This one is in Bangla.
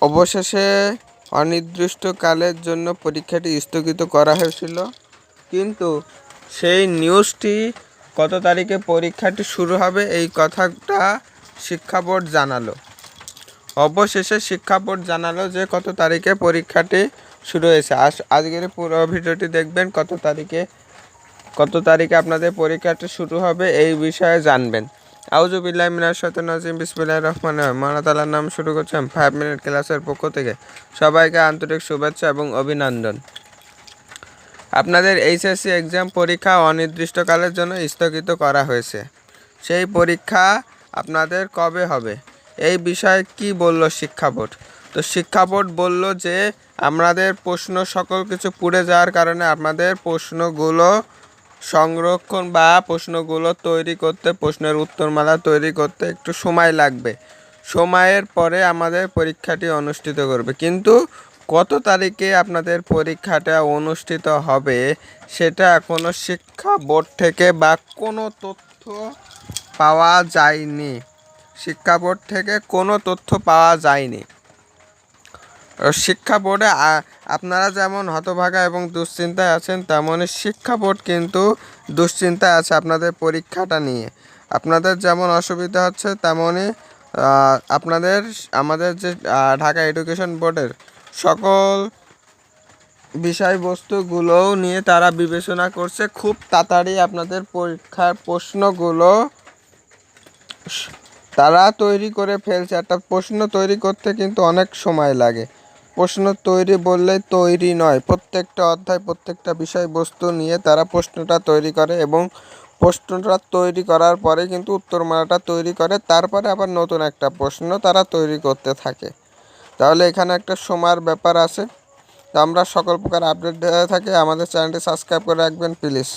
অবশেষে অনির্দিষ্টকালের জন্য পরীক্ষাটি স্থগিত করা হয়েছিল, কিন্তু সেই নিউজটি কত তারিখে পরীক্ষাটি শুরু হবে এই কথাটা শিক্ষা বোর্ড জানালো। অবশেষে শিক্ষা বোর্ড জানালো যে কত তারিখে পরীক্ষাটি শুরু হয়েছে। আজকের পুরো ভিডিওটি দেখবেন, কত তারিখে আপনাদের পরীক্ষাটি শুরু হবে এই বিষয়ে জানবেন। আউযু বিল্লাহি মিনাশ শাইতানির রাজিম, বিসমিল্লাহির রহমানির রহিম। মহান তাআলার নাম শুরু করছেন 5 মিনিট ক্লাসের পক্ষ থেকে। সবাইকে আন্তরিক শুভেচ্ছা এবং অভিনন্দন। আপনাদের এইচএসসি এক্সাম পরীক্ষা অনির্দিষ্টকালের জন্য স্থগিত করা হয়েছে। সেই পরীক্ষা আপনাদের কবে হবে এই বিষয়ে কি বলল শিক্ষা বোর্ড? তো শিক্ষা বোর্ড বলল যে আমাদের প্রশ্ন সকল কিছু পুড়ে যাওয়ার কারণে আপনাদের প্রশ্নগুলো সংরক্ষণ বা প্রশ্নগুলো তৈরি করতে, প্রশ্নের উত্তরমালা তৈরি করতে একটু সময় লাগবে। সময়ের পরে আমাদের পরীক্ষাটি অনুষ্ঠিত করবে, কিন্তু কত তারিখে আপনাদের পরীক্ষাটা অনুষ্ঠিত হবে সেটা এখনও শিক্ষা বোর্ড থেকে বা কোনো তথ্য পাওয়া যায়নি। শিক্ষা বোর্ড থেকে কোনো তথ্য পাওয়া যায়নি। শিক্ষা বোর্ডে আপনারা যেমন হতভাগা এবং দুশ্চিন্তায় আছেন, তেমনই শিক্ষা বোর্ড কিন্তু দুশ্চিন্তায় আছে আপনাদের পরীক্ষাটা নিয়ে। আপনাদের যেমন অসুবিধা হচ্ছে, তেমনই আমাদের যে ঢাকা এডুকেশন বোর্ডের সকল বিষয়বস্তুগুলোও নিয়ে তারা বিবেচনা করছে। খুব তাড়াতাড়ি আপনাদের পরীক্ষার প্রশ্নগুলো তারা তৈরি করে ফেলছে। একটা প্রশ্ন তৈরি করতে কিন্তু অনেক সময় লাগে। প্রশ্ন তৈরি বললেই তৈরি নয়, প্রত্যেকটা অধ্যায়, প্রত্যেকটা বিষয়বস্তু নিয়ে তারা প্রশ্নটা তৈরি করে এবং প্রশ্নটা তৈরি করার পরে কিন্তু উত্তরমালাটা তৈরি করে, তারপরে আবার নতুন একটা প্রশ্ন তারা তৈরি করতে থাকে। তাহলে এখানে একটা সময়ের ব্যাপার আছে। তো আমরা সকল প্রকার আপডেট দেওয়া থাকি, আমাদের চ্যানেলটি সাবস্ক্রাইব করে রাখবেন প্লিজ।